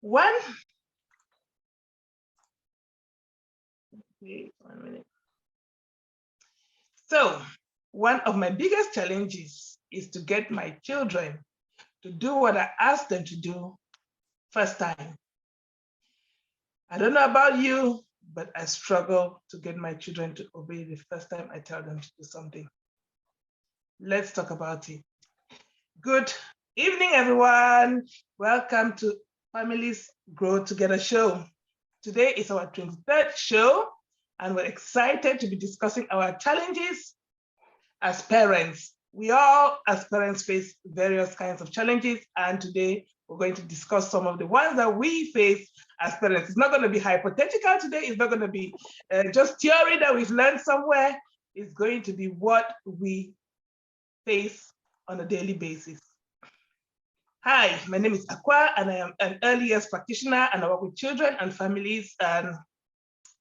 One, wait 1 minute. So one of my biggest challenges is to get my children to do what I asked them to do first time. I don't know about you, but I struggle to get my children to obey the first time I tell them to do something. Let's talk about it. Good evening, everyone. Welcome to Families Grow Together show. Today is our 23rd show, and we're excited to be discussing our challenges as parents. We all, as parents, face various kinds of challenges, and today we're going to discuss some of the ones that we face as parents. It's not going to be hypothetical today. It's not going to be just theory that we've learned somewhere. It's going to be what we face on a daily basis. Hi, my name is Akwa, and I am an early years practitioner, and I work with children and families, and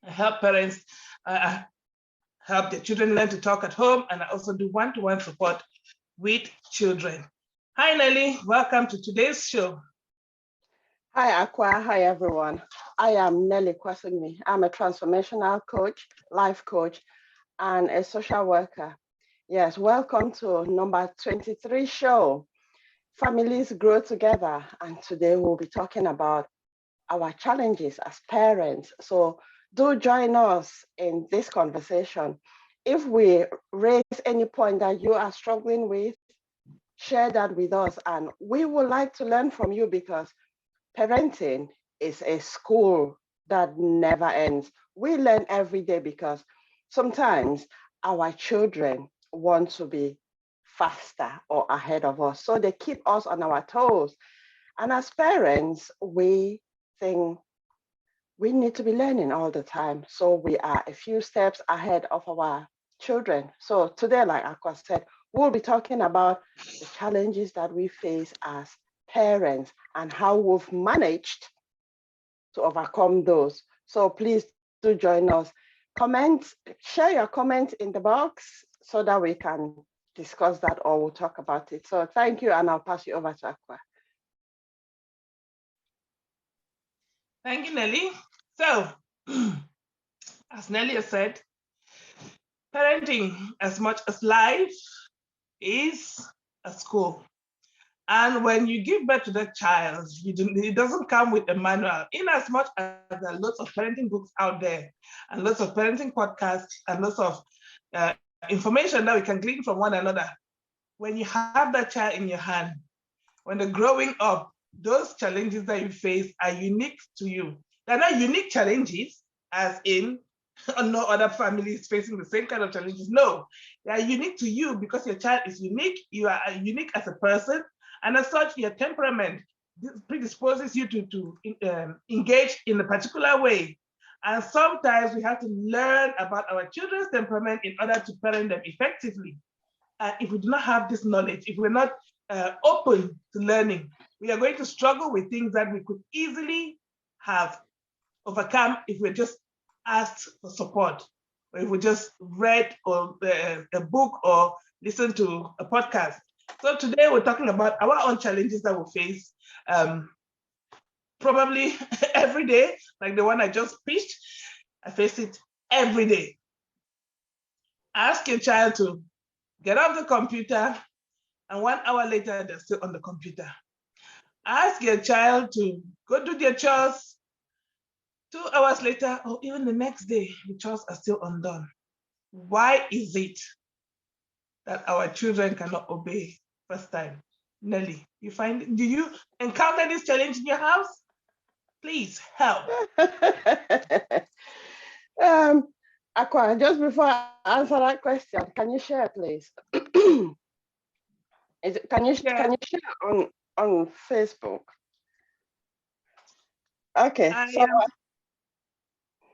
I help parents help their children learn to talk at home, and I also do one-to-one support with children. Hi, Nelly. Welcome to today's show. Hi, Akwa. Hi, everyone. I am Nelly Kwasumi. I'm a transformational coach, life coach, and a social worker. Yes, welcome to number 23 show, Families Grow Together. And today we'll be talking about our challenges as parents. So do join us in this conversation. If we raise any point that you are struggling with, share that with us. And we would like to learn from you, because parenting is a school that never ends. We learn every day, because sometimes our children want to be faster or ahead of us. So they keep us on our toes. And as parents, we think we need to be learning all the time. So we are a few steps ahead of our children. So today, like Aqua said, we'll be talking about the challenges that we face as parents and how we've managed to overcome those. So please do join us. Comment, share your comments in the box so that we can discuss that, or we'll talk about it. So thank you, and I'll pass you over to Aqua. Thank you, Nelly. So, as Nelly has said, parenting, as much as life, is a school. And when you give birth to that child, it doesn't come with a manual. In as much as there are lots of parenting books out there, and lots of parenting podcasts, and lots of information that we can glean from one another, when you have that child in your hand, when they're growing up, those challenges that you face are unique to you. They're not unique challenges, as in no other family is facing the same kind of challenges. No, they are unique to you because your child is unique. You are unique as a person, and as such, your temperament predisposes you to engage in a particular way. And sometimes we have to learn about our children's temperament in order to parent them effectively. And if we do not have this knowledge, if we're not open to learning, we are going to struggle with things that we could easily have overcome if we're just asked for support, or if we just read or a book or listen to a podcast. So today we're talking about our own challenges that we face, probably every day, like the one I just pitched. I face it every day. Ask your child to get off the computer, and 1 hour later, they're still on the computer. Ask your child to go do their chores. 2 hours later, or even the next day, the chores are still undone. Why is it that our children cannot obey first time? Nelly, do you encounter this challenge in your house? Please help. Aqua, just before I answer that question, can you share, please? Can you share on Facebook? Okay,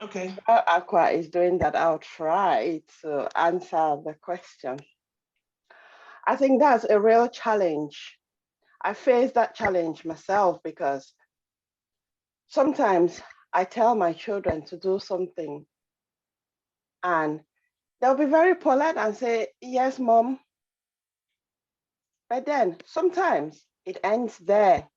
okay. While Aqua is doing that, I'll try to answer the question. I think that's a real challenge. I face that challenge myself, because sometimes I tell my children to do something and they'll be very polite and say, yes, mom. But then sometimes it ends there.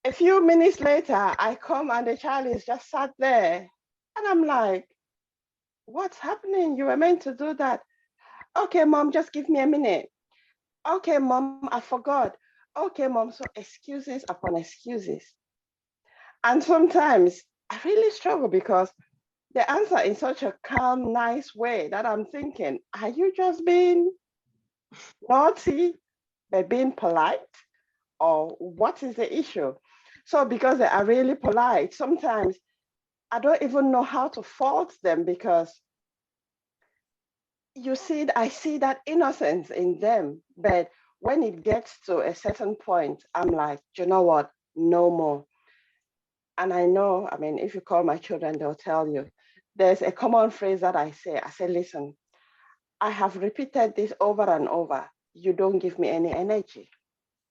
A few minutes later, I come and the child is just sat there. And I'm like, what's happening? You were meant to do that. Okay, mom, just give me a minute. Okay, mom, I forgot. Okay, mom, so excuses upon excuses. And sometimes I really struggle because they answer in such a calm, nice way that I'm thinking, are you just being naughty by being polite? Or what is the issue? So because they are really polite, sometimes I don't even know how to fault them because I see that innocence in them. But when it gets to a certain point, I'm like, you know what? No more. And I know, I mean, if you call my children, they'll tell you. There's a common phrase that I say, listen, I have repeated this over and over. You don't give me any energy.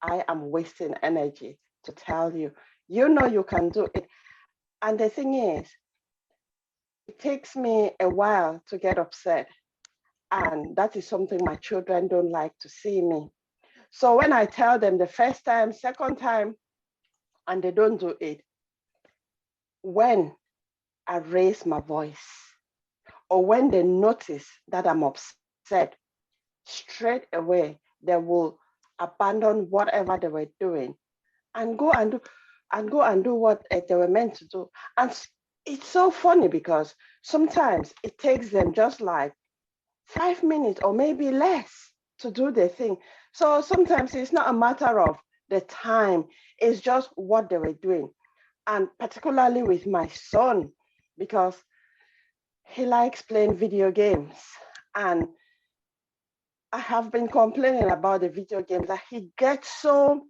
I am wasting energy to tell you. You know you can do it. And the thing is, it takes me a while to get upset. And that is something my children don't like to see me. So when I tell them the first time, second time, and they don't do it, when I raise my voice or when they notice that I'm upset, straight away they will abandon whatever they were doing and go and do what they were meant to do. And it's so funny because sometimes it takes them just like 5 minutes or maybe less to do the thing. So sometimes it's not a matter of the time, it's just what they were doing. And particularly with my son, because he likes playing video games. And I have been complaining about the video games that he gets so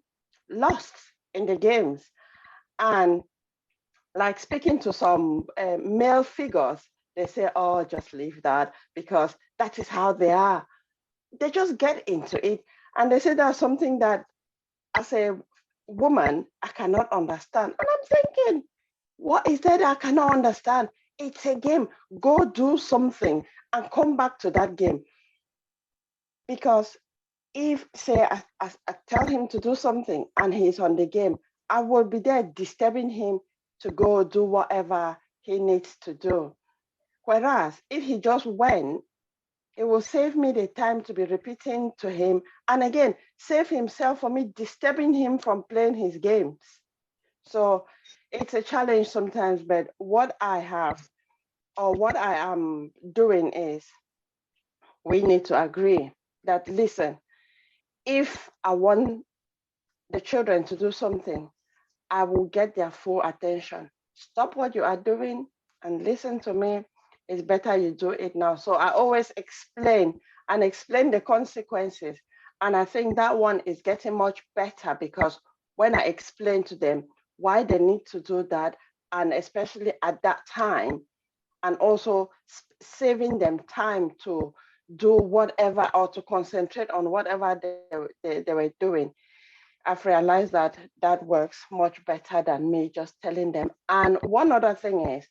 lost in the games. And like speaking to some male figures, they say, oh, just leave that because that is how they are. They just get into it. And they say that's something that as a woman, I cannot understand. And I'm thinking, what is that I cannot understand? It's a game. Go do something and come back to that game. Because if, say, I tell him to do something and he's on the game, I will be there disturbing him to go do whatever he needs to do. Whereas if he just went, it will save me the time to be repeating to him. And again, save himself for me disturbing him from playing his games. So it's a challenge sometimes, but what I have or what I am doing is we need to agree that, listen, if I want the children to do something, I will get their full attention. Stop what you are doing and listen to me. It's better you do it now. So I always explain the consequences. And I think that one is getting much better because when I explain to them why they need to do that, and especially at that time, and also saving them time to do whatever or to concentrate on whatever they were doing, I've realized that that works much better than me just telling them. And one other thing is,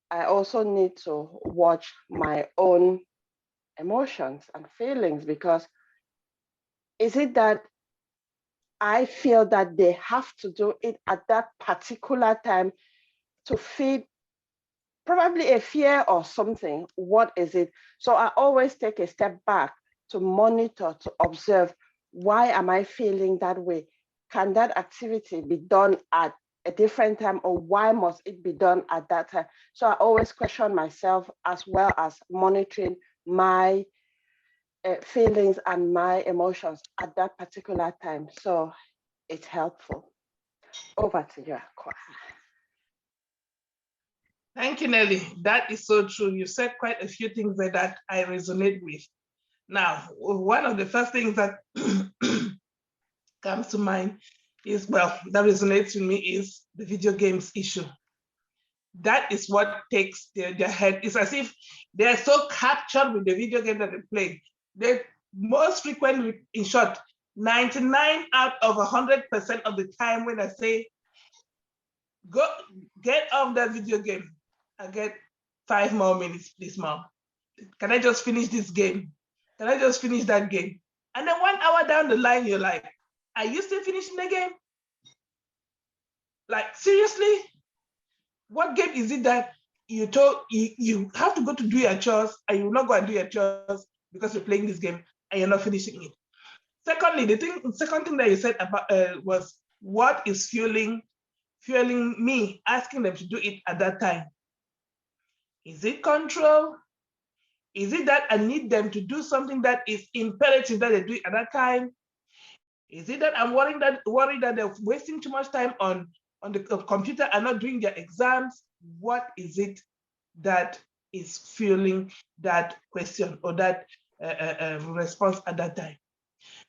I also need to watch my own emotions and feelings because is it that I feel that they have to do it at that particular time to feed probably a fear or something? What is it? So I always take a step back to monitor, to observe, why am I feeling that way? Can that activity be done at a different time, or why must it be done at that time? So I always question myself as well as monitoring my feelings and my emotions at that particular time. So it's helpful. Over to you, Akwa. Thank you, Nelly. That is so true. You said quite a few things there that I resonate with. Now, one of the first things that comes to mind is, well, that resonates with me is the video games issue. That is what takes their head. It's as if they're so captured with the video game that they play. They most frequently, in short, 99 out of 100% of the time when I say, go get off that video game, I get 5 more minutes, please, mom. Can I just finish this game? Can I just finish that game? And then 1 hour down the line, you're like, are you still finishing the game? Like, seriously, what game is it that you have to go to do your chores and you will not go and do your chores because you're playing this game and you're not finishing it? Secondly, second thing that you said about was what is fueling me asking them to do it at that time. Is it control? Is it that I need them to do something that is imperative that they do it at that time? Is it that I'm worried that they're wasting too much time on the computer and not doing their exams? What is it that is fueling that question or that response at that time?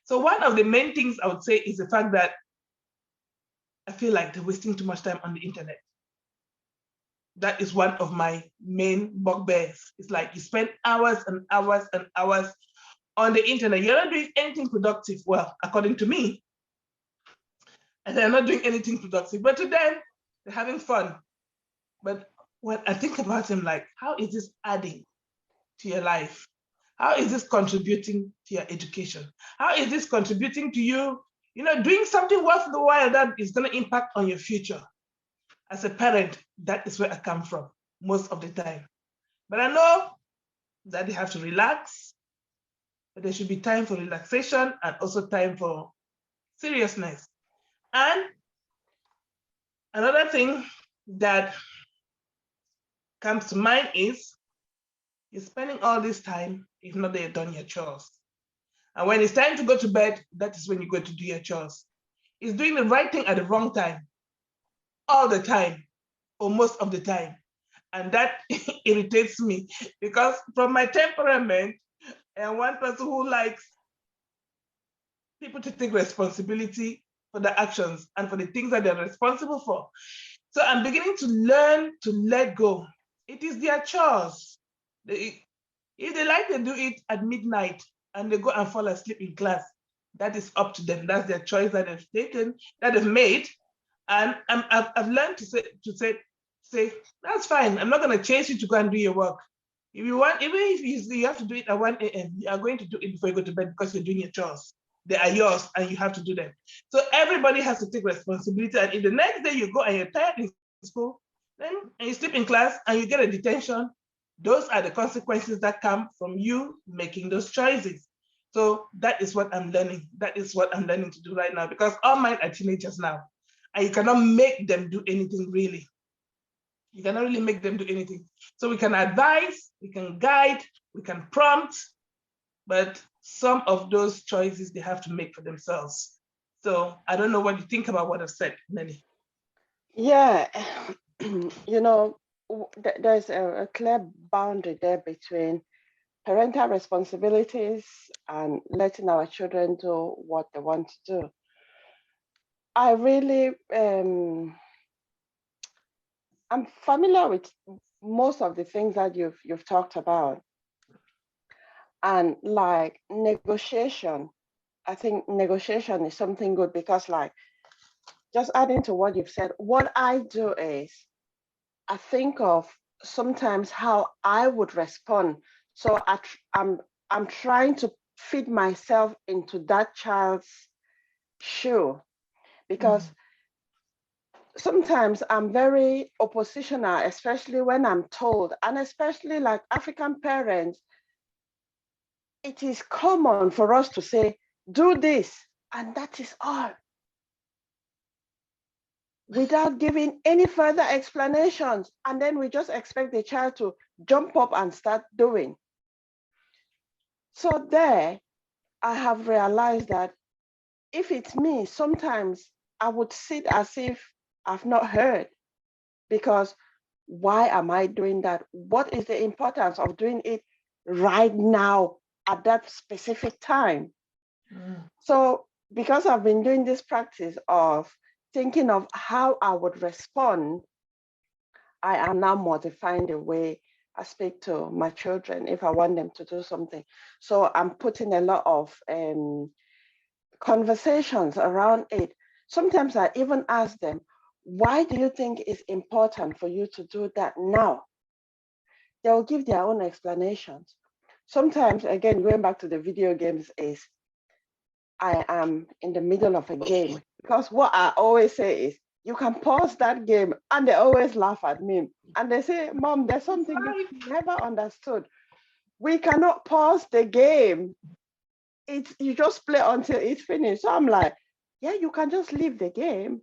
So one of the main things I would say is the fact that I feel like they're wasting too much time on the internet. That is one of my main bugbears. It's like you spend hours and hours and hours on the internet. You're not doing anything productive. Well, according to me, and they're not doing anything productive. But to them, they're having fun. But when I think about them, like, how is this adding to your life? How is this contributing to your education? How is this contributing to you, doing something worth the while that is going to impact on your future? As a parent, that is where I come from most of the time. But I know that they have to relax, but there should be time for relaxation and also time for seriousness. And another thing that comes to mind is you're spending all this time, if not they've done your chores. And when it's time to go to bed, that is when you go to do your chores. It's doing the right thing at the wrong time, all the time, or most of the time. And that irritates me because from my temperament, and one person who likes people to take responsibility for the actions and for the things that they're responsible for. So I'm beginning to learn to let go. It is their chores. If they like to do it at midnight and they go and fall asleep in class, that is up to them. That's their choice that they've taken, that they've made. And I've learned to say, that's fine. I'm not going to chase you to go and do your work. If you want, even if you have to do it at 1 a.m., you are going to do it before you go to bed because you're doing your chores. They are yours and you have to do them. So everybody has to take responsibility. And if the next day you go and you're tired in school, then and you sleep in class and you get a detention, those are the consequences that come from you making those choices. So that is what I'm learning. That is what I'm learning to do right now because all mine are teenagers now. And you cannot make them do anything really. You cannot really make them do anything. So we can advise, we can guide, we can prompt, but some of those choices they have to make for themselves. So I don't know what you think about what I've said, Nelly. Yeah, there's a clear boundary there between parental responsibilities and letting our children do what they want to do. I really, I'm familiar with most of the things that you've talked about. And like negotiation, I think negotiation is something good because like, just adding to what you've said, what I do is I think of sometimes how I would respond. So I'm trying to fit myself into that child's shoe because sometimes I'm very oppositional, especially when I'm told, and especially like African parents, it is common for us to say, do this, and that is all, without giving any further explanations. And then we just expect the child to jump up and start doing. So there, I have realized that if it's me, sometimes I would sit as if I've not heard, because why am I doing that? What is the importance of doing it right now at that specific time? So because I've been doing this practice of thinking of how I would respond, I am now modifying the way I speak to my children if I want them to do something. So I'm putting a lot of conversations around it. Sometimes I even ask them, why do you think it's important for you to do that now? They'll give their own explanations. Sometimes, again, going back to the video games, is I am in the middle of a game, because what I always say is, you can pause that game, and they always laugh at me. And they say, Mom, there's something you never understood. We cannot pause the game. You just play until it's finished. So I'm like, yeah, you can just leave the game.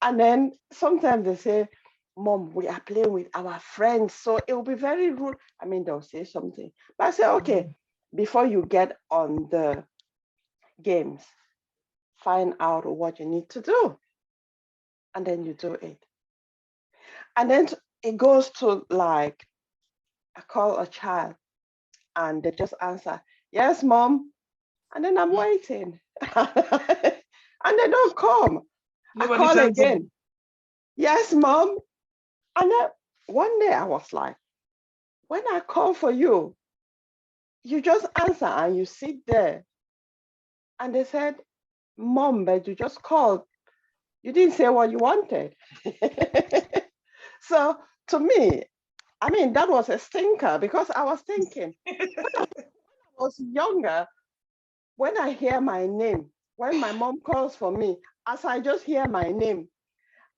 And then sometimes they say, Mom, we are playing with our friends, so it will be very rude. I mean, they'll say something. But I say, okay, before you get on the games, find out what you need to do. And then you do it. And then it goes to like, I call a child and they just answer, yes, Mom. And then I'm waiting. And they don't come. Nobody I call again. Them. Yes, Mom. And then one day I was like, when I call for you, you just answer and you sit there. And they said, Mom, but you just called. You didn't say what you wanted. So to me, I mean, that was a stinker because I was thinking, when I was younger, when I hear my name, when my mom calls for me, as I just hear my name,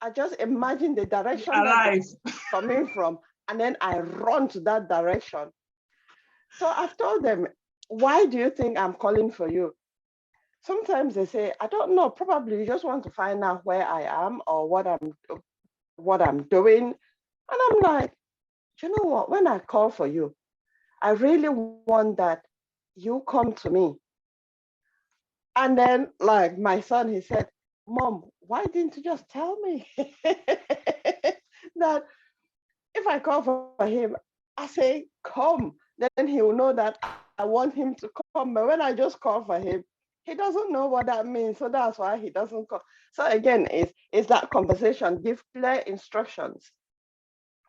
I just imagine the direction that it's coming from, and then I run to that direction. So I've told them, why do you think I'm calling for you? Sometimes they say, I don't know, probably you just want to find out where I am or what I'm doing. And I'm like, you know what, when I call for you, I really want that you come to me. And then like my son, he said, Mom, why didn't you just tell me that if I call for him, I say, come, then he will know that I want him to come. But when I just call for him, he doesn't know what that means. So that's why he doesn't come. So again, it's that conversation, give clear instructions,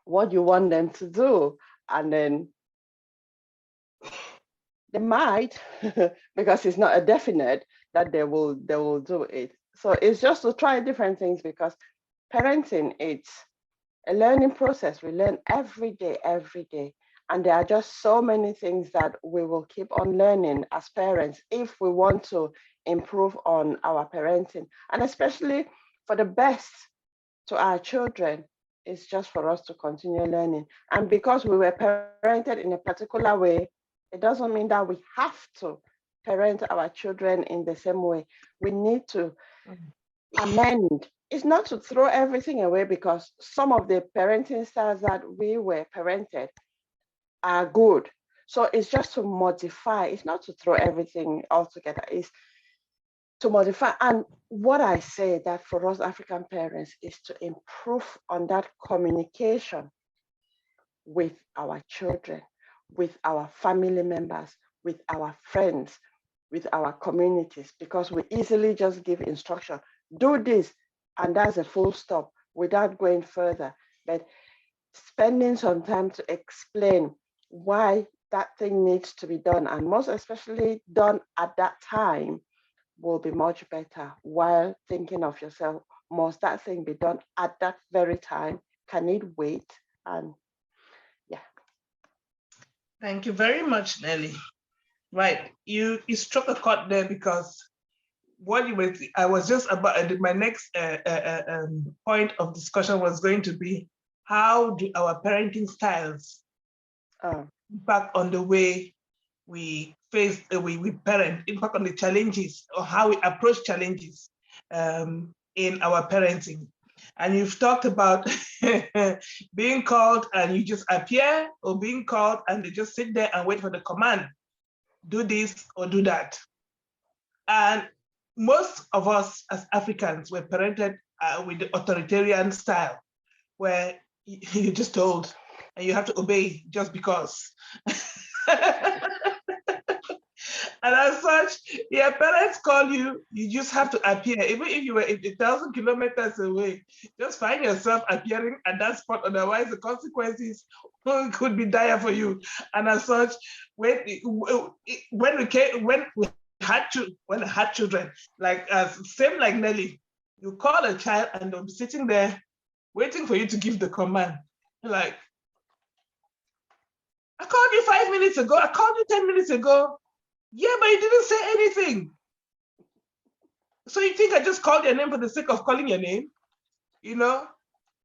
what you want them to do. And then they might, because it's not a definite that they will do it. So it's just to try different things, because parenting, it's a learning process. We learn every day. And there are just so many things that we will keep on learning as parents if we want to improve on our parenting. And especially for the best to our children, it's just for us to continue learning. And because we were parented in a particular way, it doesn't mean that we have to parent our children in the same way. We need to amend. It's not to throw everything away, because some of the parenting styles that we were parented are good. So it's just to modify. It's not to throw everything altogether. It's to modify. And what I say that for us African parents is to improve on that communication with our children, with our family members, with our friends, with our communities, because we easily just give instruction, do this, and that's a full stop without going further. But spending some time to explain why that thing needs to be done, and most especially done at that time, will be much better, while thinking of yourself, must that thing be done at that very time? Can it wait? And yeah. Thank you very much, Nelly. Right, you struck a chord there, because what you were, I was just about, my next point of discussion was going to be, how do our parenting styles impact on the way we face, we parent, impact on the challenges, or how we approach challenges in our parenting. And you've talked about being called and you just appear, or being called and they just sit there and wait for the command, do this or do that. And most of us as Africans were parented with the authoritarian style, where you're just told and you have to obey just because. And as such, your parents call you, you just have to appear. Even if you were 1,000 kilometers away, just find yourself appearing at that spot. Otherwise, the consequences could be dire for you. And as such, when I had children, like same like Nelly, you call a child and they'll be sitting there waiting for you to give the command. Like, I called you 5 minutes ago, I called you 10 minutes ago. Yeah, but you didn't say anything. So you think I just called your name for the sake of calling your name? you know.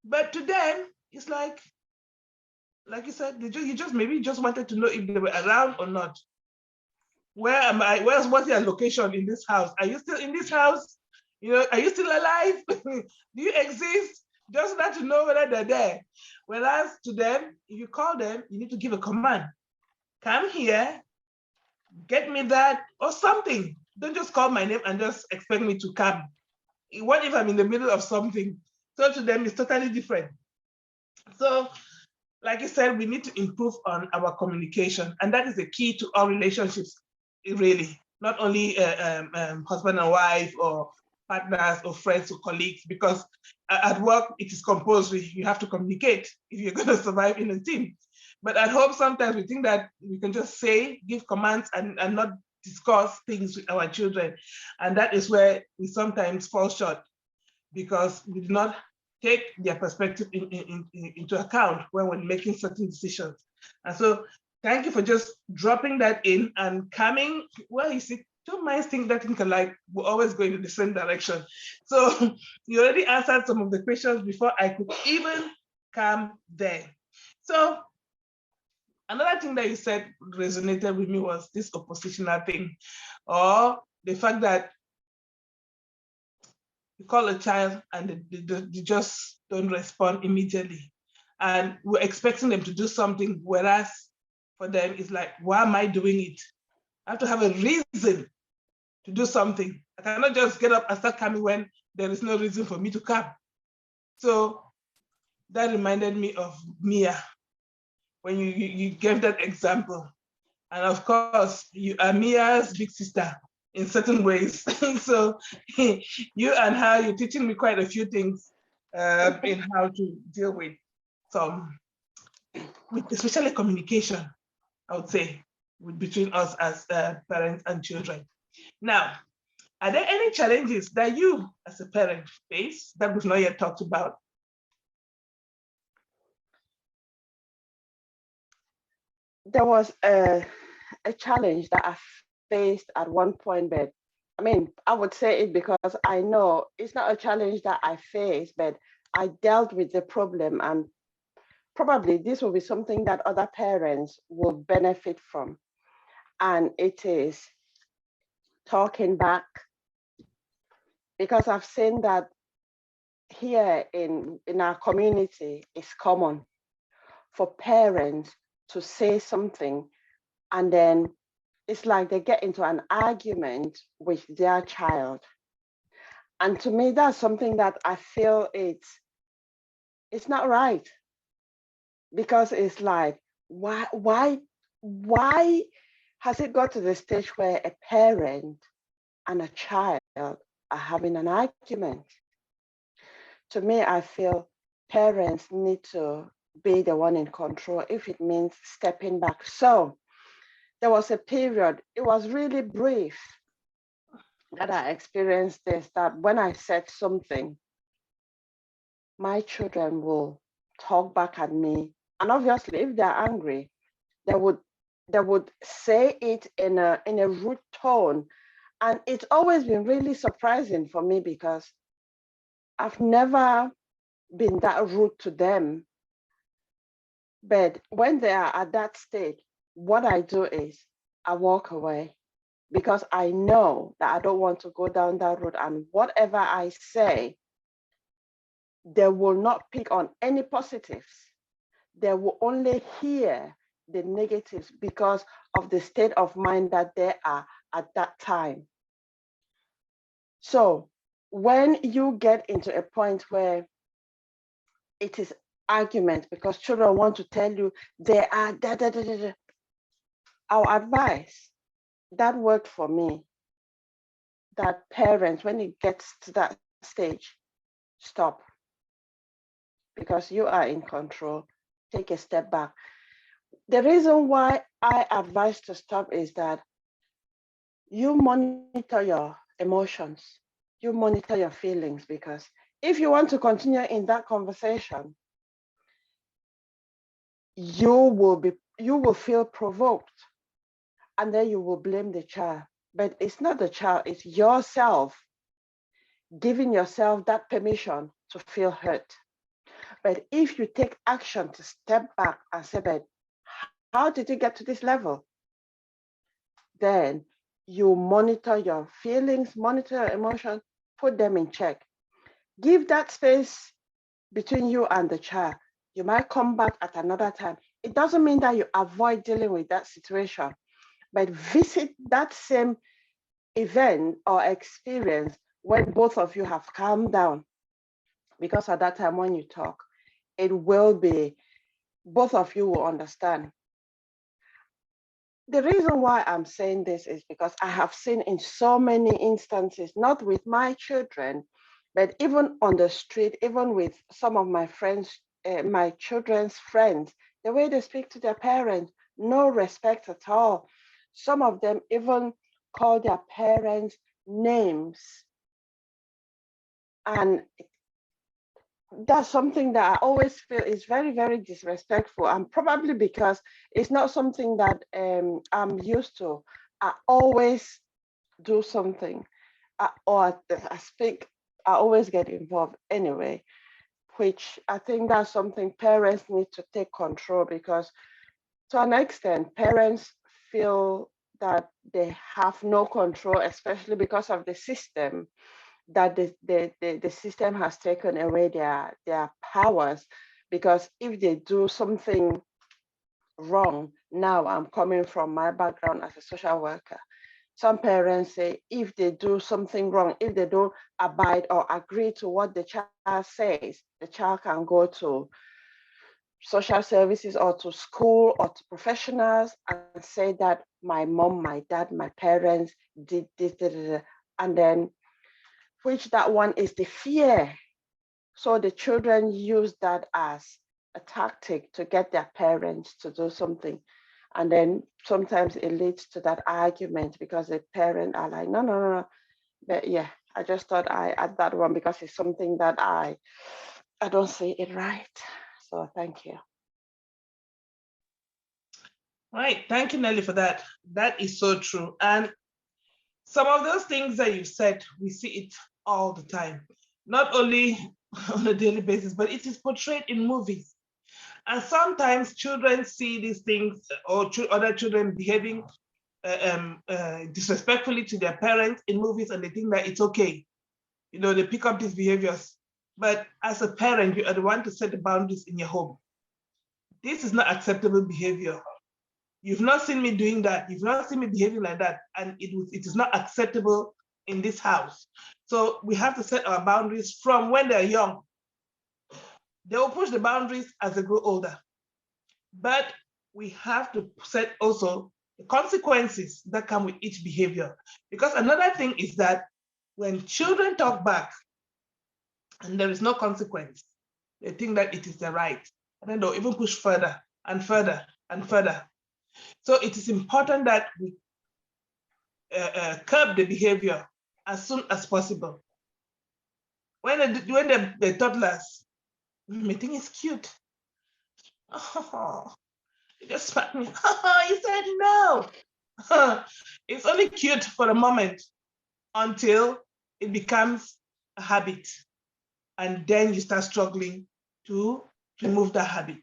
But to them, it's like you said, you just maybe just wanted to know if they were around or not. Where am I? What's your location in this house? Are you still in this house? Are you still alive? Do you exist? Just not to know whether they're there. Whereas to them, if you call them, you need to give a command. Come here, get me that, or something. Don't just call my name and just expect me to come. What if I'm in the middle of something? So to them, it's totally different. So, like I said, we need to improve on our communication, and that is the key to all relationships, really. Not only husband and wife, or partners, or friends, or colleagues, because at work it is compulsory. You have to communicate if you're going to survive in a team. But at home, sometimes we think that we can just say, give commands, and not discuss things with our children. And that is where we sometimes fall short, because we do not take their perspective into account when we're making certain decisions. And so thank you for just dropping that in and coming. Well, you see, two minds think alike, we're always going in the same direction. So you already answered some of the questions before I could even come there. So another thing that you said resonated with me was this oppositional thing, or the fact that you call a child and they just don't respond immediately. And we're expecting them to do something, whereas for them, it's like, why am I doing it? I have to have a reason to do something. I cannot just get up and start coming when there is no reason for me to come. So that reminded me of Mia, when you gave that example. And of course, you are Mia's big sister in certain ways. So you and her, you're teaching me quite a few things in how to deal with especially communication, I would say, between us as parents and children. Now, are there any challenges that you as a parent face that we've not yet talked about? There was a challenge that I faced at one point, but I mean, I would say it because I know it's not a challenge that I faced, but I dealt with the problem, and probably this will be something that other parents will benefit from. And it is talking back, because I've seen that here in our community, it's common for parents to say something, and then it's like they get into an argument with their child. And to me, that's something that I feel it's not right, because it's like, why has it got to the stage where a parent and a child are having an argument? To me, I feel parents need to be the one in control, if it means stepping back. So there was a period, it was really brief, that I experienced this, that when I said something, my children will talk back at me. And obviously, if they're angry, they would say it in a rude tone. And it's always been really surprising for me, because I've never been that rude to them. But when they are at that stage, what I do is I walk away, because I know that I don't want to go down that road. And whatever I say, they will not pick on any positives. They will only hear the negatives because of the state of mind that they are at that time. So when you get into a point where it is argument because children want to tell you they are da da da da da, our advice that worked for me, that parents, when it gets to that stage, stop, because you are in control. Take a step back. The reason why I advise to stop is that you monitor your emotions, you monitor your feelings, because if you want to continue in that conversation, you will feel provoked, and then you will blame the child. But it's not the child, it's yourself giving yourself that permission to feel hurt. But if you take action to step back and say, but how did you get to this level? Then you monitor your feelings, monitor your emotions, put them in check. Give that space between you and the child. You might come back at another time. It doesn't mean that you avoid dealing with that situation, but visit that same event or experience when both of you have calmed down. Because at that time, when you talk, it will be, both of you will understand. The reason why I'm saying this is because I have seen in so many instances, not with my children, but even on the street, even with some of my friends, my children's friends, the way they speak to their parents, no respect at all. Some of them even call their parents names. And that's something that I always feel is very, very disrespectful, and probably because it's not something that I'm used to. I always do something, or I speak, I always get involved anyway, which I think that's something parents need to take control, because to an extent, parents feel that they have no control, especially because of the system, that the system has taken away their powers. Because if they do something wrong, now I'm coming from my background as a social worker, some parents say if they do something wrong, if they don't abide or agree to what the child says, the child can go to social services or to school or to professionals and say that my mom, my dad, my parents did this, and then, which that one is the fear. So the children use that as a tactic to get their parents to do something. And then sometimes it leads to that argument because the parents are like, no, no, no, no. But yeah, I just thought I add that one because it's something that I don't see it right. So thank you. Right. Thank you, Nelly, for that. That is so true. And some of those things that you said, we see it all the time, not only on a daily basis, but it is portrayed in movies. And sometimes children see these things, or other children behaving disrespectfully to their parents in movies, and they think that it's okay. You know, they pick up these behaviors. But as a parent, you are the one to set the boundaries in your home. This is not acceptable behavior. You've not seen me doing that. You've not seen me behaving like that. And it is not acceptable in this house. So we have to set our boundaries from when they're young. They will push the boundaries as they grow older. But we have to set also the consequences that come with each behavior. Because another thing is that when children talk back and there is no consequence, they think that it is their right. And then they'll even push further and further and further. So it is important that we curb the behavior as soon as possible. When the toddlers, my thing is cute. Oh, you just smacked me. You said no. It's only cute for a moment until it becomes a habit. And then you start struggling to remove that habit.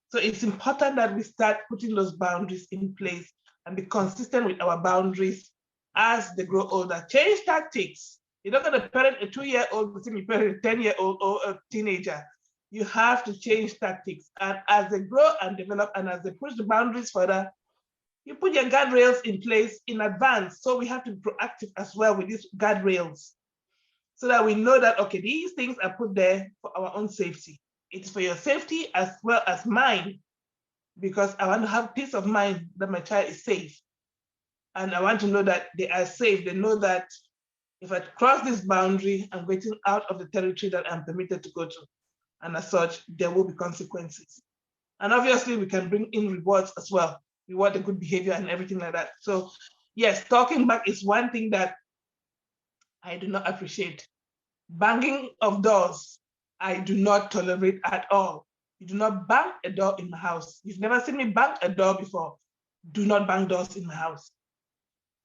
So it's important that we start putting those boundaries in place and be consistent with our boundaries as they grow older. Change tactics. You're not going to parent a 2-year-old the same you parent a 10-year-old or a teenager. You have to change tactics. And as they grow and develop and as they push the boundaries further, you put your guardrails in place in advance. So we have to be proactive as well with these guardrails so that we know that, okay, these things are put there for our own safety. It's for your safety as well as mine, because I want to have peace of mind that my child is safe. And I want to know that they are safe. They know that if I cross this boundary, I'm getting out of the territory that I'm permitted to go to. And as such, there will be consequences. And obviously, we can bring in rewards as well. Reward the good behavior and everything like that. So yes, talking back is one thing that I do not appreciate. Banging of doors, I do not tolerate at all. You do not bang a door in my house. You've never seen me bang a door before. Do not bang doors in my house.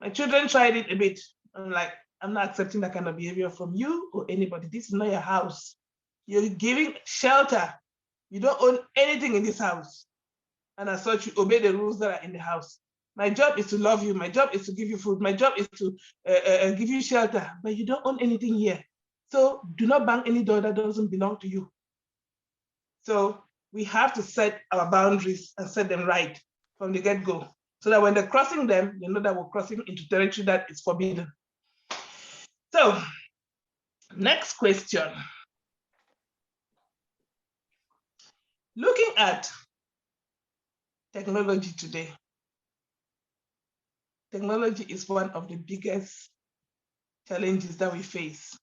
My children tried it a bit. I'm like, I'm not accepting that kind of behavior from you or anybody. This is not your house. You're giving shelter. You don't own anything in this house. And as such, you obey the rules that are in the house. My job is to love you. My job is to give you food. My job is to give you shelter, but you don't own anything here. So do not bang any door that doesn't belong to you. So we have to set our boundaries and set them right from the get-go, so that when they're crossing them, you know that we're crossing into territory that is forbidden. So next question. Looking at technology today, technology is one of the biggest challenges that we face.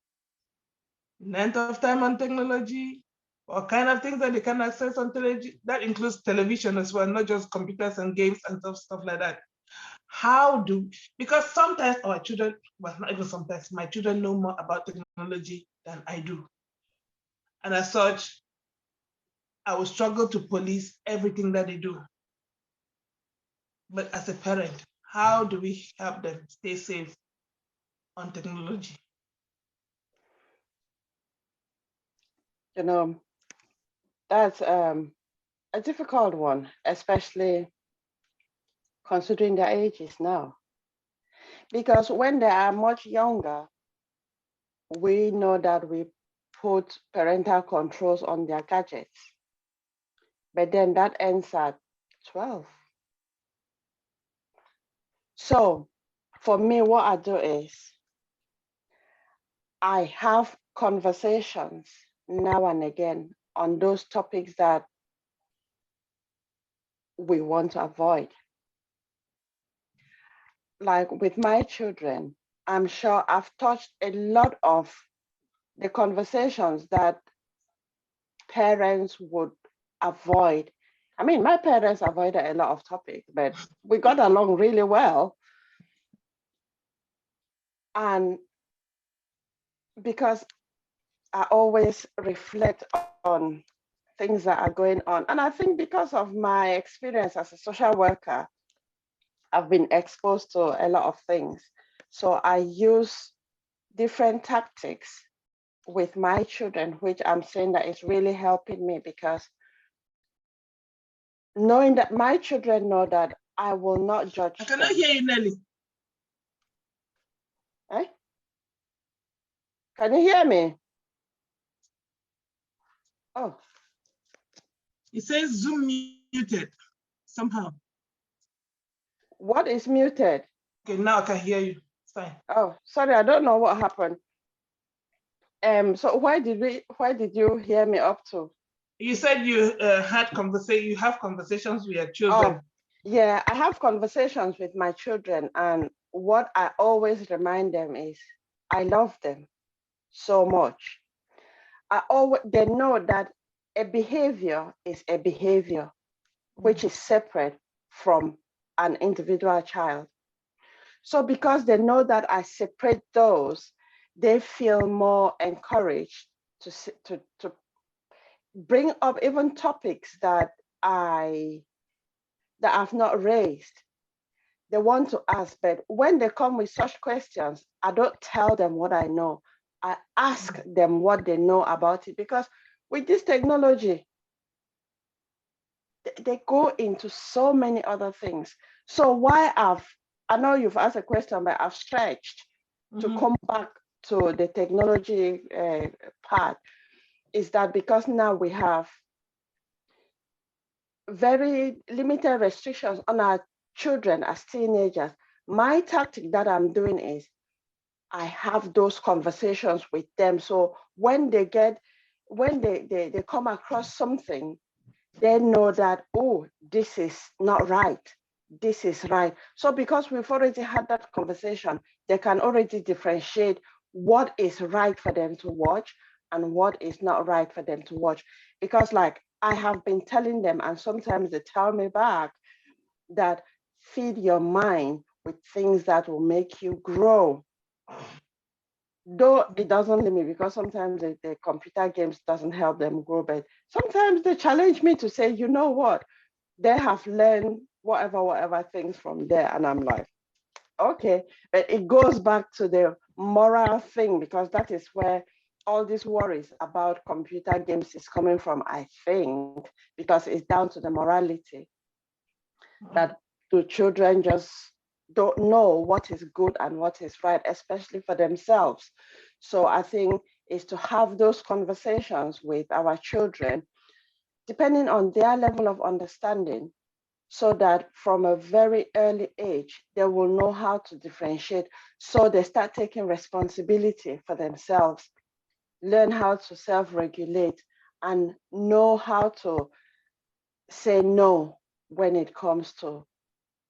Length of time on technology, what kind of things that they can access on television, that includes television as well, not just computers and games and stuff like that. Because sometimes our children, well, not even sometimes, my children know more about technology than I do. And as such, I will struggle to police everything that they do. But as a parent, how do we help them stay safe on technology? You know, that's a difficult one, especially considering their ages now. Because when they are much younger, we know that we put parental controls on their gadgets. But then that ends at 12. So for me, what I do is I have conversations now and again on those topics that we want to avoid. Like with my children, I'm sure I've touched a lot of the conversations that parents would avoid. I mean, my parents avoided a lot of topics, but we got along really well. And because I always reflect on things that are going on. And I think because of my experience as a social worker, I've been exposed to a lot of things. So I use different tactics with my children, which I'm saying that is really helping me, because knowing that my children know that I will not judge I cannot hear you, Nelly. Eh? Can you hear me? Oh. It says Zoom muted somehow. What is muted? Okay, now I can hear you. It's fine. Oh, sorry, I don't know what happened. So why did you hear me up to? You said you you have conversations with your children. Oh, yeah, I have conversations with my children, and what I always remind them is I love them so much. They know that a behavior is a behavior which is separate from an individual child. So because they know that I separate those, they feel more encouraged to bring up even topics that I've not raised. They want to ask, but when they come with such questions, I don't tell them what I know. I ask them what they know about it, because with this technology, they go into so many other things. So I know you've asked a question, but I've stretched to come back to the technology part, is that because now we have very limited restrictions on our children as teenagers, my tactic that I'm doing is I have those conversations with them. So when they come across something, they know that, oh, this is not right. This is right. So because we've already had that conversation, they can already differentiate what is right for them to watch and what is not right for them to watch. Because like I have been telling them, and sometimes they tell me back, that feed your mind with things that will make you grow. Though it doesn't limit, because sometimes the computer games doesn't help them grow, but sometimes they challenge me to say, you know what, they have learned whatever things from there. And I'm like, Okay, but it goes back to the moral thing, because that is where all these worries about computer games is coming from, I think, because it's down to the morality that the children just don't know what is good and what is right, especially for themselves. So I think is to have those conversations with our children, depending on their level of understanding, so that from a very early age, they will know how to differentiate. So they start taking responsibility for themselves, learn how to self-regulate, and know how to say no when it comes to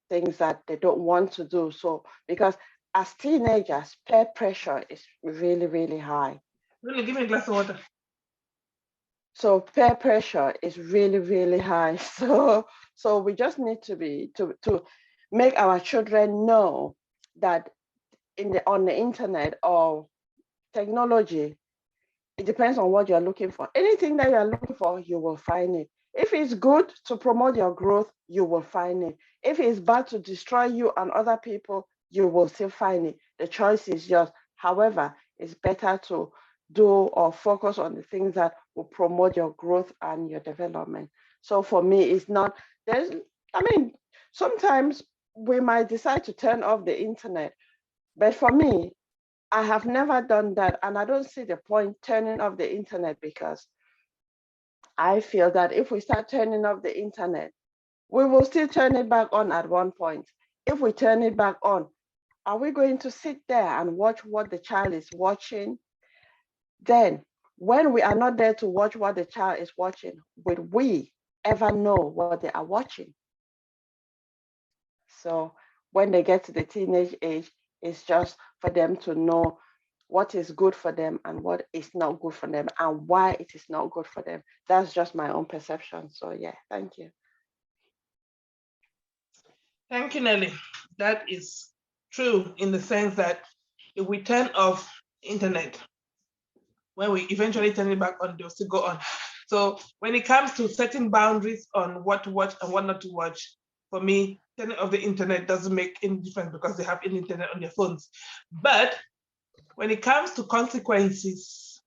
things that they don't want to do. So, because as teenagers, peer pressure is really, really high. Really, give me a glass of water. So peer pressure is really, really high. So we just need to make our children know that on the internet or technology, it depends on what you're looking for. Anything that you're looking for, you will find it. If it's good to promote your growth, you will find it. If it's bad to destroy you and other people, you will still find it. The choice is yours. However, it's better to do or focus on the things that will promote your growth and your development. So for me, it's not, sometimes we might decide to turn off the internet, but for me, I have never done that, and I don't see the point turning off the internet, because I feel that if we start turning off the internet, we will still turn it back on at one point. If we turn it back on, are we going to sit there and watch what the child is watching? Then, when we are not there to watch what the child is watching, would we ever know what they are watching? So when they get to the teenage age, it's just for them to know what is good for them and what is not good for them and why it is not good for them. That's just my own perception. So yeah, thank you. Thank you, Nelly. That is true in the sense that if we turn off internet, when we eventually turn it back on, they'll still go on. So when it comes to setting boundaries on what to watch and what not to watch, for me, turning off the internet doesn't make any difference because they have an internet on their phones. But when it comes to consequences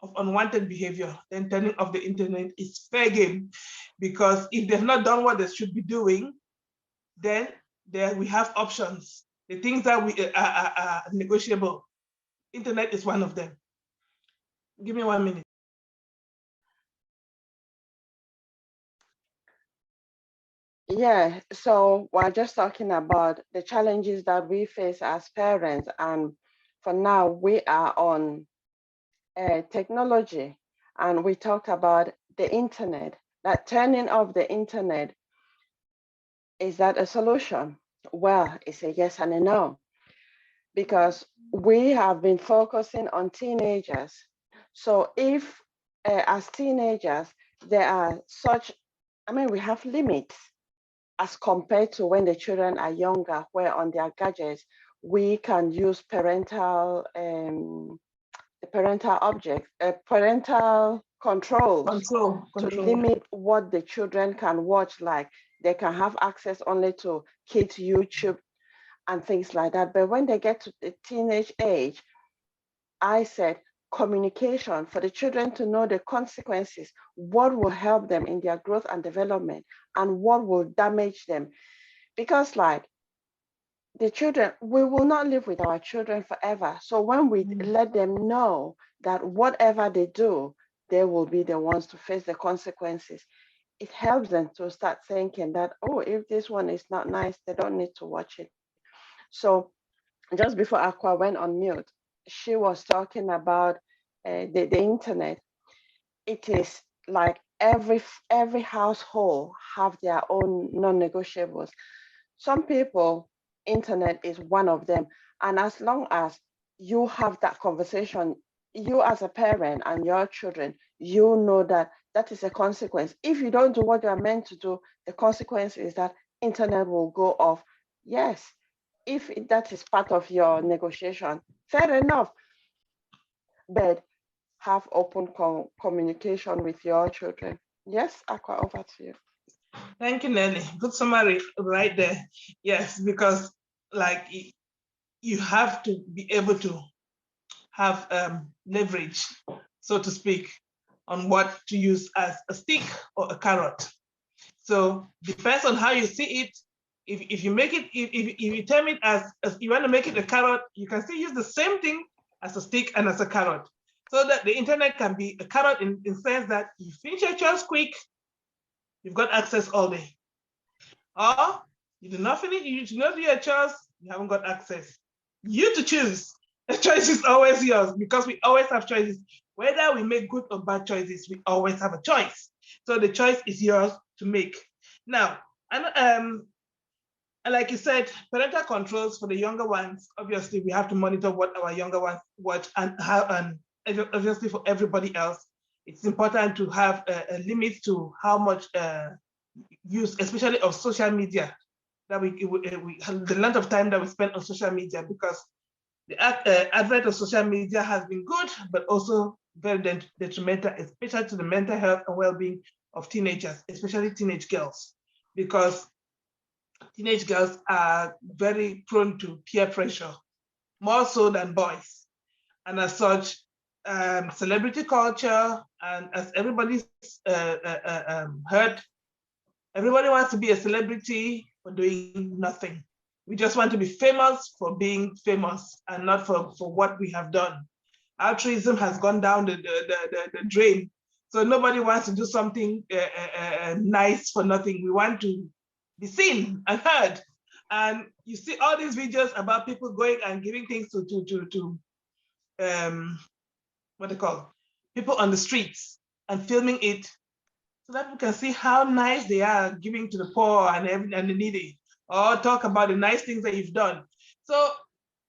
of unwanted behavior, then turning off the internet is fair game, because if they've not done what they should be doing, then there we have options. The things that we are negotiable. Internet is one of them. Give me 1 minute. Yeah, so we're just talking about the challenges that we face as parents, and for now we are on technology, and we talked about the internet, that turning off the internet, is that a solution? Well, it's a yes and a no, because we have been focusing on teenagers. So if as teenagers, there are we have limits as compared to when the children are younger, where on their gadgets, we can use parental controls to limit what the children can watch. Like they can have access only to kids' YouTube and things like that. But when they get to the teenage age, I said communication for the children to know the consequences, what will help them in their growth and development, and what will damage them. Because like the children, we will not live with our children forever. So when we let them know that whatever they do, they will be the ones to face the consequences, it helps them to start thinking that, oh, if this one is not nice, they don't need to watch it. So just before Aqua went on mute, she was talking about the internet. It is like every household have their own non-negotiables. Some people, internet is one of them. And as long as you have that conversation, you as a parent and your children, you know that that is a consequence. If you don't do what you are meant to do, the consequence is that internet will go off. Yes, if that is part of your negotiation, fair enough. But have open communication with your children. Yes, Aqua, over to you. Thank you, Nelly. Good summary right there. Yes, because like you have to be able to have leverage, so to speak, on what to use as a stick or a carrot. So depends on how you see it. If you make it, if you term it as you want to make it a carrot, you can still use the same thing as a stick and as a carrot. So that the internet can be a carrot in the sense that you finish your chores quick, you've got access all day. Or you do not finish, you do not do your chores, you haven't got access. You to choose. The choice is always yours because we always have choices. Whether we make good or bad choices, we always have a choice. So the choice is yours to make. Now, and like you said, parental controls for the younger ones, obviously we have to monitor what our younger ones watch and how, and obviously for everybody else, it's important to have a limit to how much use, especially of social media, that we the length of time that we spend on social media, because the advent of social media has been good, but also very detrimental, especially to the mental health and well-being of teenagers, especially teenage girls, because teenage girls are very prone to peer pressure, more so than boys. And as such, celebrity culture, and as everybody's heard, everybody wants to be a celebrity for doing nothing. We just want to be famous for being famous and not for what we have done. Altruism has gone down the drain. So nobody wants to do something nice for nothing. We want to be seen and heard. And you see all these videos about people going and giving things to what they call people on the streets and filming it, so that we can see how nice they are giving to the poor and the needy, or talk about the nice things that you've done. So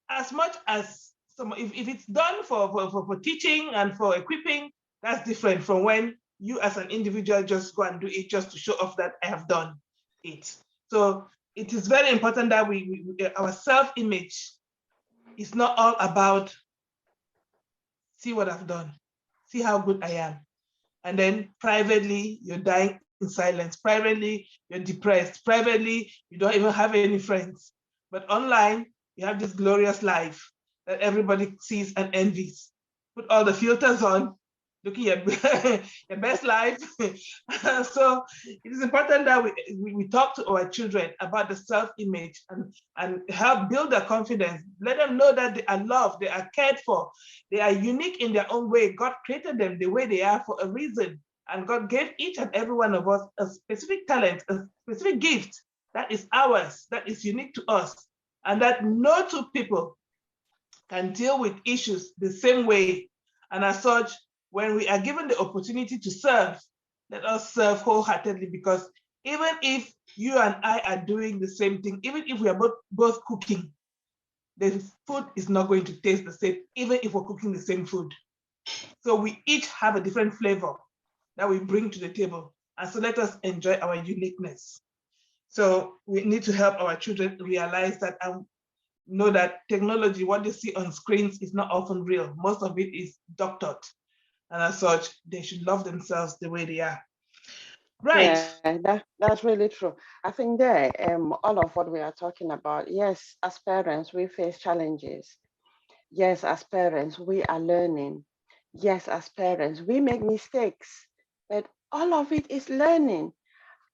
as much as if it's done for teaching and for equipping, that's different from when you as an individual just go and do it just to show off that I have done it. So it is very important that our self-image is not all about see what I've done, see how good I am. And then privately, you're dying in silence. Privately, you're depressed. Privately, you don't even have any friends. But online, you have this glorious life that everybody sees and envies. Put all the filters on, looking at your best life. So it is important that we talk to our children about the self-image and help build their confidence. Let them know that they are loved, they are cared for, they are unique in their own way. God created them the way they are for a reason. And God gave each and every one of us a specific talent, a specific gift that is ours, that is unique to us, and that no two people can deal with issues the same way. And as such, when we are given the opportunity to serve, let us serve wholeheartedly, because even if you and I are doing the same thing, even if we are both cooking, the food is not going to taste the same, even if we're cooking the same food. So we each have a different flavor that we bring to the table. And so let us enjoy our uniqueness. So we need to help our children realize that and know that technology, what they see on screens, is not often real. Most of it is doctored. And as such, they should love themselves the way they are. Right. Yeah, that's really true. I think there, all of what we are talking about, yes, as parents, we face challenges. Yes, as parents, we are learning. Yes, as parents, we make mistakes, but all of it is learning.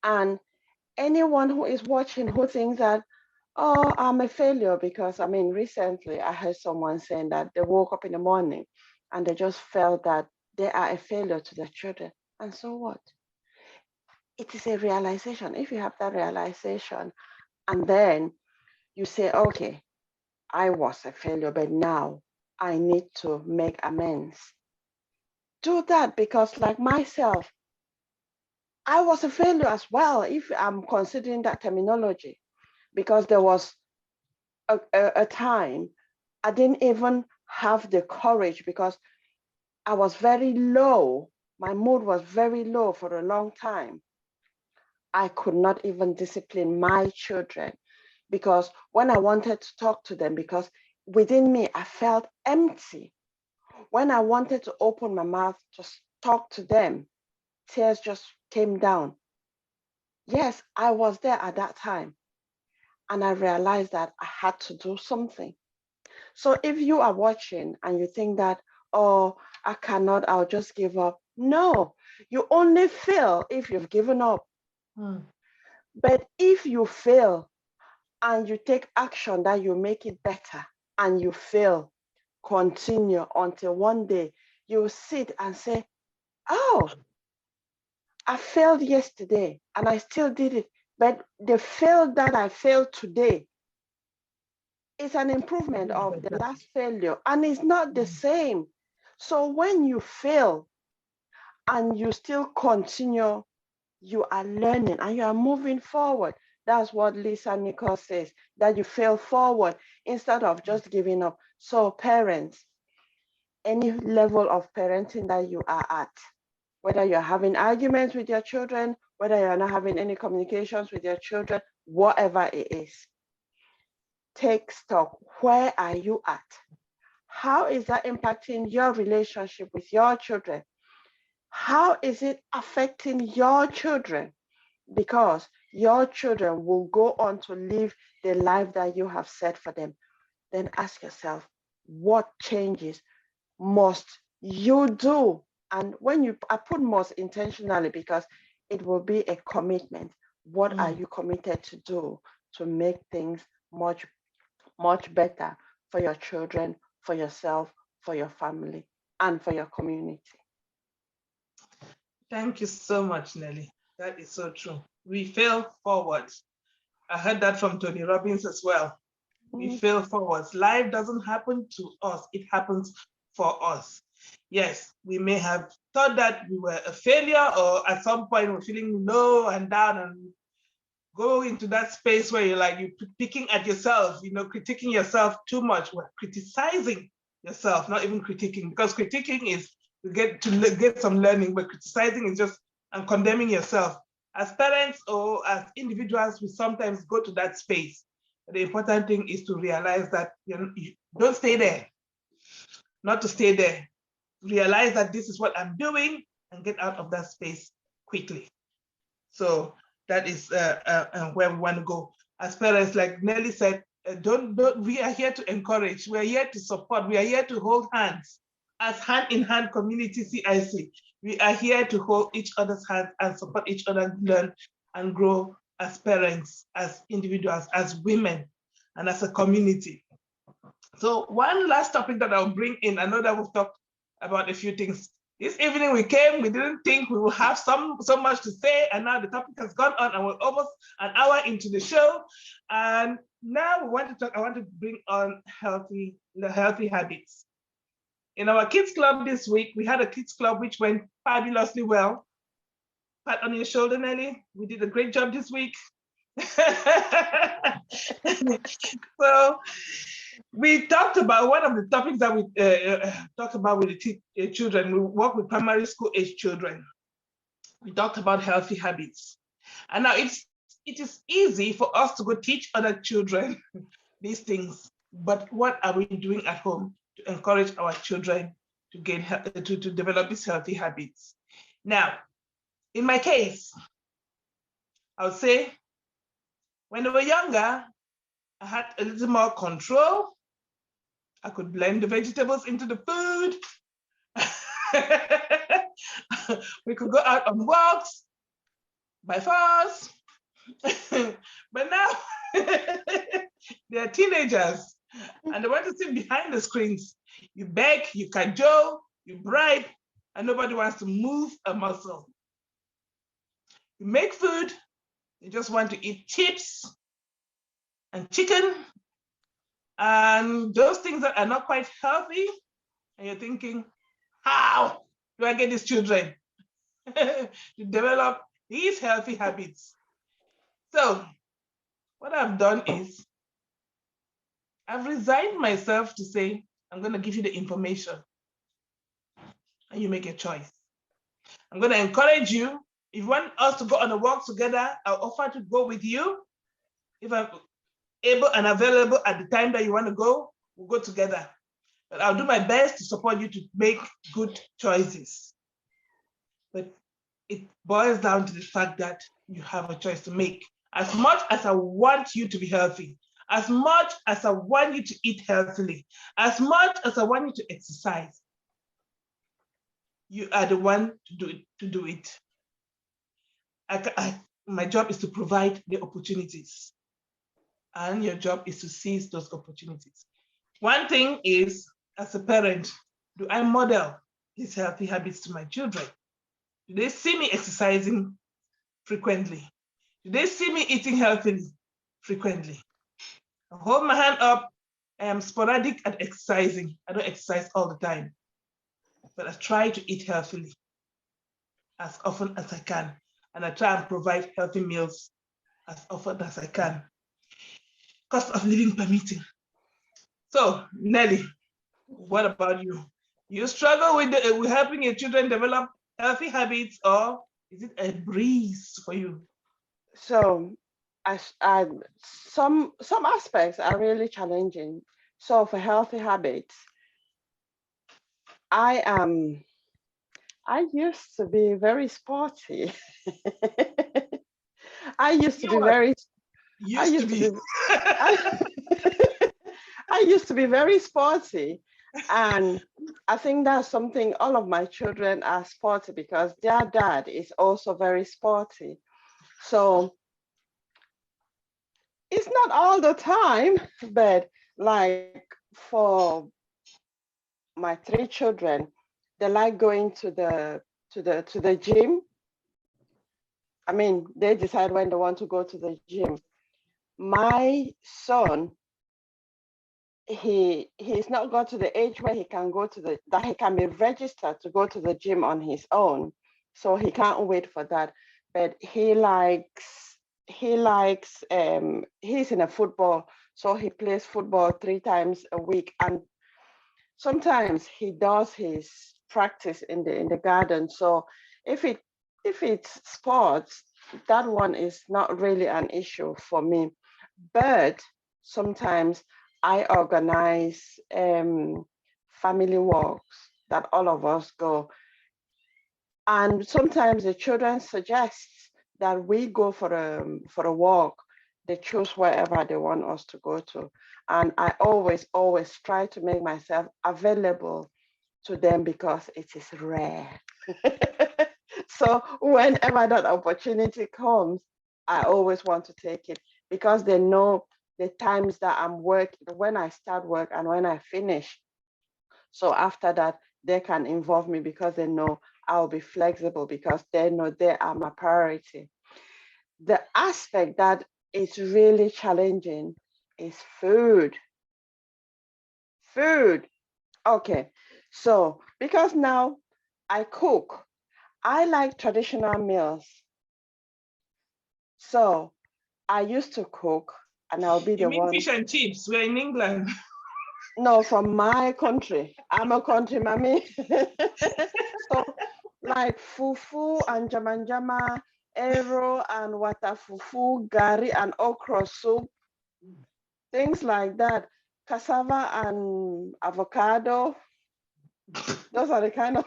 And anyone who is watching who thinks that, oh, I'm a failure, because I mean, recently I heard someone saying that they woke up in the morning and they just felt that they are a failure to their children. And so what? It is a realization. If you have that realization and then you say, okay, I was a failure, but now I need to make amends. Do that, because like myself, I was a failure as well, if I'm considering that terminology, because there was a time I didn't even have the courage, because I was very low. My mood was very low for a long time. I could not even discipline my children, because when I wanted to talk to them, because within me, I felt empty. When I wanted to open my mouth to talk to them, tears just came down. Yes, I was there at that time. and I realized that I had to do something. So if you are watching and you think that, oh, I cannot, I'll just give up. No, you only fail if you've given up. But if you fail and you take action that you make it better and you fail, continue until one day you sit and say, oh, I failed yesterday and I still did it. But the fail that I failed today is an improvement of the last failure, and it's not the same. So when you fail and you still continue, you are learning and you are moving forward. That's what Lisa Nichols says, that you fail forward instead of just giving up. So parents, any level of parenting that you are at, whether you're having arguments with your children, whether you're not having any communications with your children, whatever it is, take stock. Where are you at? How is that impacting your relationship with your children? How is it affecting your children? Because your children will go on to live the life that you have set for them. Then ask yourself, what changes must you do? And when I put must intentionally because it will be a commitment. What are you committed to do to make things much, much better for your children, for yourself, for your family, and for your community? Thank you so much, Nelly. That is so true. We fail forward. I heard that from Tony Robbins as well. We fail forwards. Life doesn't happen to us, it happens for us. Yes, we may have thought that we were a failure, or at some point we're feeling low and down and go into that space where you're picking at yourself, critiquing yourself too much. We're criticizing yourself, not even critiquing, because critiquing is to get some learning, but criticizing is just and condemning yourself. As parents or as individuals, we sometimes go to that space. But the important thing is to realize that you don't stay there, not to stay there. Realize that this is what I'm doing and get out of that space quickly. So that is where we want to go. As parents, like Nelly said, don't. We are here to encourage. We are here to support. We are here to hold hands as hand-in-hand community CIC. We are here to hold each other's hands and support each other, learn and grow as parents, as individuals, as women, and as a community. So one last topic that I'll bring in, I know that we've talked about a few things. This evening we came, we didn't think we would have so much to say, and now the topic has gone on and we're almost an hour into the show. And now I want to bring on healthy habits. In our kids club this week, we had a kids club which went fabulously well. Pat on your shoulder, Nelly. We did a great job this week. So we talked about one of the topics that we talked about with the children. We work with primary school age children. We talked about healthy habits. And now it is easy for us to go teach other children these things, but what are we doing at home to encourage our children to develop these healthy habits? Now, in my case, I would say when they were younger, I had a little more control. I could blend the vegetables into the food. We could go out on walks by force. But now they're teenagers and they want to sit behind the screens. You beg, you cajole, you bribe, and nobody wants to move a muscle. You make food, you just want to eat chips and chicken and those things that are not quite healthy. And you're thinking, how do I get these children to develop these healthy habits? So what I've done is I've resigned myself to say, I'm going to give you the information and you make a choice. I'm going to encourage you. If you want us to go on a walk together, I'll offer to go with you. If I'm able and available at the time that you want to go, we'll go together. But I'll do my best to support you to make good choices. But it boils down to the fact that you have a choice to make. As much as I want you to be healthy, as much as I want you to eat healthily, as much as I want you to exercise, you are the one to do it. My job is to provide the opportunities, and your job is to seize those opportunities. One thing is, as a parent, do I model these healthy habits to my children? Do they see me exercising frequently? Do they see me eating healthily frequently? I hold my hand up. I am sporadic at exercising. I don't exercise all the time, but I try to eat healthily as often as I can. And I try and provide healthy meals as often as I can. Cost of living permitting. So, Nelly, what about you? You struggle with helping your children develop healthy habits, or is it a breeze for you? So some aspects are really challenging. So for healthy habits, I used to be very sporty. I used to be very I used to be I used to be very sporty, and I think that's something all of my children are sporty because their dad is also very sporty. So it's not all the time, but like for my three children, they like going to the gym. I mean, they decide when they want to go to the gym. My son, he's not got to the age where he can go to that he can be registered to go to the gym on his own. So he can't wait for that. But he's in a football, so he plays football 3 times a week, and sometimes he does his practice in the garden. So if it's sports, that one is not really an issue for me. But sometimes I organize family walks that all of us go. And sometimes the children suggest that we go for a walk. They choose wherever they want us to go to. And I always try to make myself available to them because it is rare. So whenever that opportunity comes, I always want to take it because they know the times that I'm working, when I start work and when I finish. So after that, they can involve me because they know I'll be flexible because they know they are my priority. The aspect that is really challenging is food. Food. Okay. So because now I cook, I like traditional meals. So I used to cook and I'll be the one. You mean fish and chips? We're in England. No, from my country. I'm a country mommy. So like fufu and jamanjama, ero and wata fufu, gari and okra soup, things like that. Cassava and avocado. Those are the kind of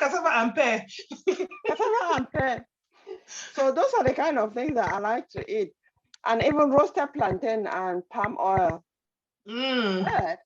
cassava and pear. cassava and pear. So those are the kind of things that I like to eat. And even roasted plantain and palm oil. But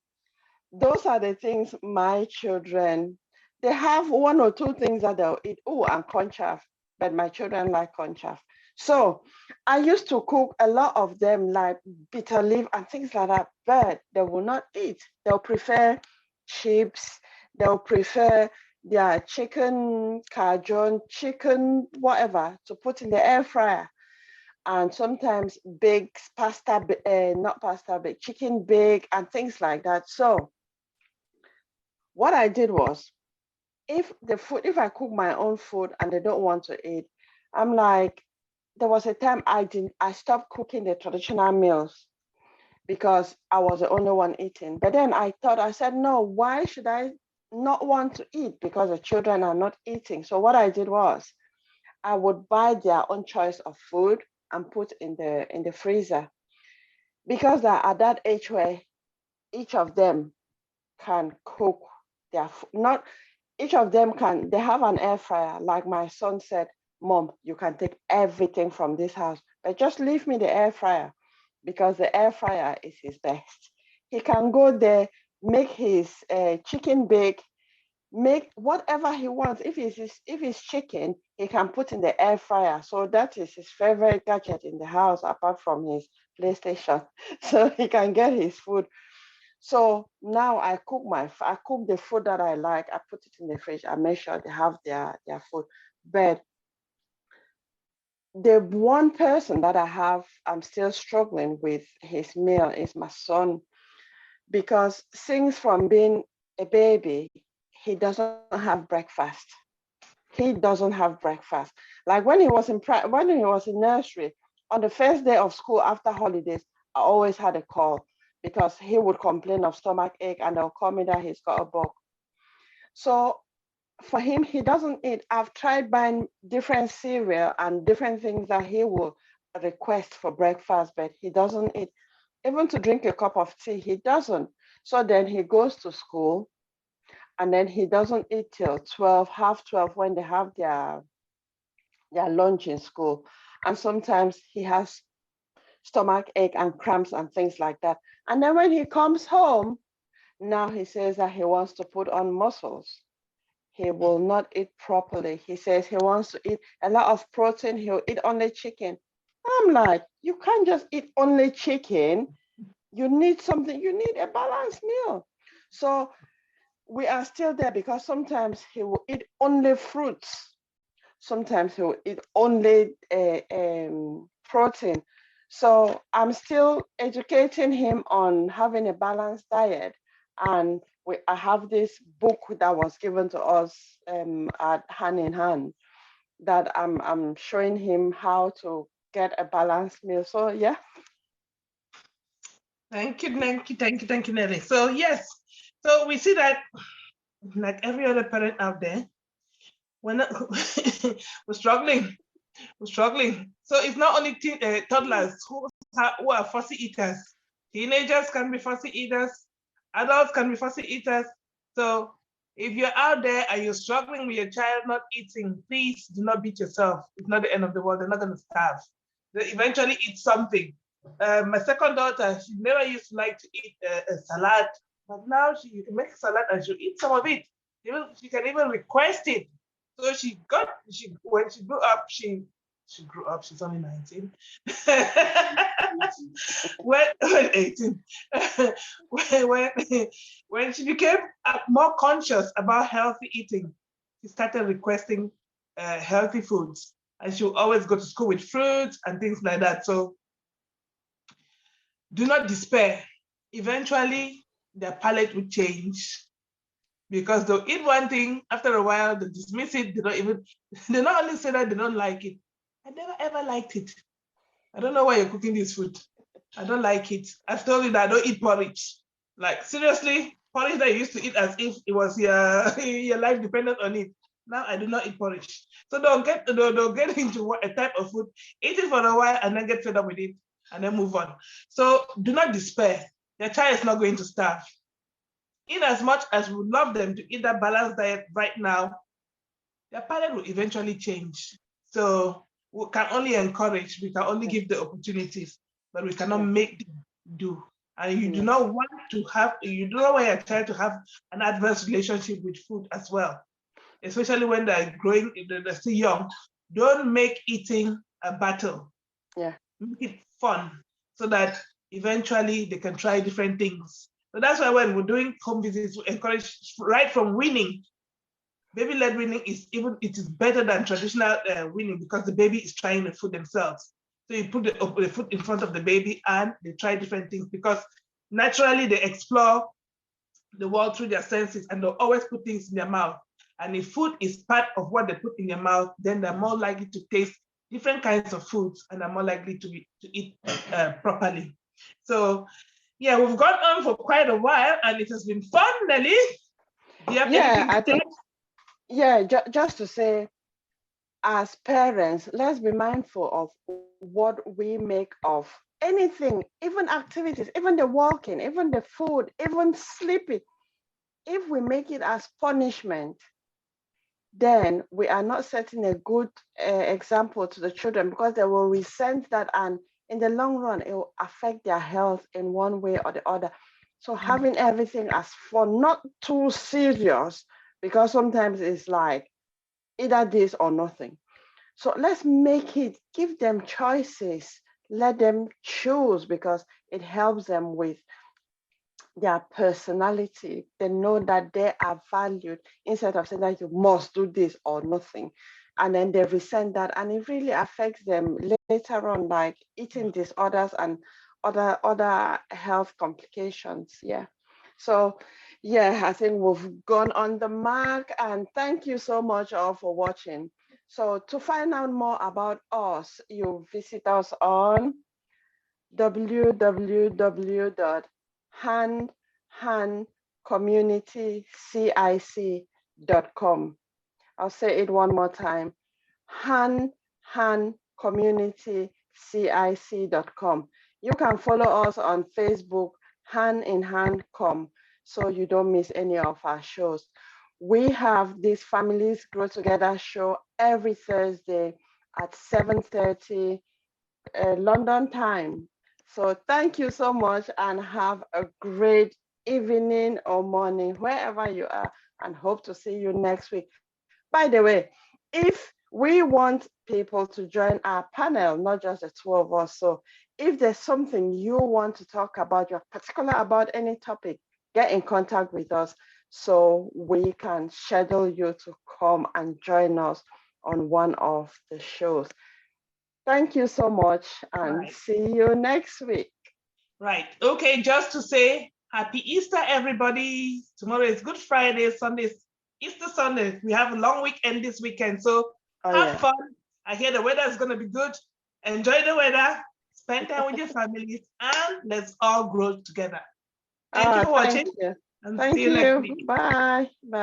those are the things my children, they have 1 or 2 things that they'll eat. Oh, and corn chaff, but my children like corn chaff. So I used to cook a lot of them like bitter leaf and things like that, but they will not eat. They'll prefer chips. They'll prefer their chicken, cajun, chicken, whatever, to put in the air fryer. And sometimes bakes pasta, not pasta, but chicken bake and things like that. So what I did was, if I cook my own food and they don't want to eat, I'm like, there was a time I stopped cooking the traditional meals because I was the only one eating. But then I said, no, why should I not want to eat because the children are not eating? So what I did was, I would buy their own choice of food and put in the freezer, because they're at that age where each of them can cook their not each of them can, they have an air fryer. Like my son said, Mom, you can take everything from this house, but just leave me the air fryer, because the air fryer is his best. He can go there, make his chicken bake, make whatever he wants. If it's chicken, he can put in the air fryer. So that is his favorite gadget in the house, apart from his PlayStation. So he can get his food. So now I cook the food that I like. I put it in the fridge. I make sure they have their food. But the one person that I'm still struggling with his meal is my son, because since from being a baby, he doesn't have breakfast. He doesn't have breakfast. Like when he was in nursery, on the first day of school after holidays, I always had a call, because he would complain of stomach ache, and they'll call me that he's got a bug. So for him, he doesn't eat. I've tried buying different cereal and different things that he will request for breakfast, but he doesn't eat. Even to drink a cup of tea, he doesn't. So then he goes to school, and then he doesn't eat till 12, half 12, when they have their lunch in school. And sometimes he has stomach ache and cramps and things like that. And then when he comes home, now he says that he wants to put on muscles. He will not eat properly. He says he wants to eat a lot of protein. He'll eat only chicken. I'm like, you can't just eat only chicken. You need something, you need a balanced meal. So we are still there, because sometimes he will eat only fruits. Sometimes he will eat only protein. So I'm still educating him on having a balanced diet. And I have this book that was given to us at Hand in Hand, that I'm showing him how to get a balanced meal. So yeah. Thank you, Nelly. So yes, so we see that, like every other parent out there, we're not we're struggling. We're struggling. So it's not only toddlers who are fussy eaters. Teenagers can be fussy eaters. Adults can be fussy eaters. So if you're out there and you're struggling with your child not eating, please do not beat yourself. It's not the end of the world. They're not going to starve. They eventually eat something. My second daughter, she never used to like to eat a salad, but now you can make a salad and she'll eat some of it. She can even request it. So when she grew up, she grew up, she's only 19. when 18. when she became more conscious about healthy eating, she started requesting healthy foods. And she'll always go to school with fruits and things like that. So do not despair. Eventually, their palate will change, because they'll eat one thing, after a while they dismiss it. They not only say that they don't like it. I never ever liked it. I don't know why you're cooking this food. I don't like it. I've told you that I don't eat porridge. Like seriously, porridge that you used to eat as if it was your life depended on it. Now I do not eat porridge. So don't get into a type of food, eat it for a while and then get fed up with it and then move on. So do not despair. Your child is not going to starve. In as much as we would love them to eat that balanced diet right now, their palate will eventually change. So we can only encourage, we can only give the opportunities, but we cannot make them do. And you do not want your child to have an adverse relationship with food as well, especially when they're growing, they're still young. Don't make eating a battle. Yeah. Make it fun so that eventually they can try different things. So that's why when we're doing home visits, we encourage right from weaning. Baby-led weaning it is better than traditional weaning, because the baby is trying the food themselves. So you put the food in front of the baby and they try different things, because naturally they explore the world through their senses and they'll always put things in their mouth. And if food is part of what they put in their mouth, then they're more likely to taste different kinds of foods and are more likely to eat properly. So yeah, we've gone on for quite a while and it has been fun, Nelly. I think, just to say, as parents, let's be mindful of what we make of anything, even activities, even the walking, even the food, even sleeping. If we make it as punishment, then we are not setting a good example to the children, because they will resent that, and in the long run, it will affect their health in one way or the other. So having everything as fun, not too serious, because sometimes it's like either this or nothing. So let's make it, give them choices, let them choose, because it helps them with their personality. They know that they are valued, instead of saying that you must do this or nothing. And then they resent that, and it really affects them later on, like eating disorders and other health complications. Yeah. So yeah, I think we've gone on the mark, and thank you so much all for watching. So to find out more about us, you visit us on www.handcommunitycic.com. I'll say it one more time. handcommunitycic.com. You can follow us on Facebook, Hand in Hand Com, so you don't miss any of our shows. We have this Families Grow Together show every Thursday at 7:30 London time. So thank you so much, and have a great evening or morning wherever you are, and hope to see you next week. By the way, if we want people to join our panel, not just the two of us, so if there's something you want to talk about, you're particular about any topic, get in contact with us so we can schedule you to come and join us on one of the shows. Thank you so much, and see you next week. Right. Okay, just to say happy Easter, everybody. Tomorrow is Good Friday, Sunday is Easter Sunday. We have a long weekend this weekend, so have fun. I hear the weather is going to be good. Enjoy the weather, spend time with your families, and let's all grow together. Thank you for watching. Thank you. And see you next week. Bye. Bye.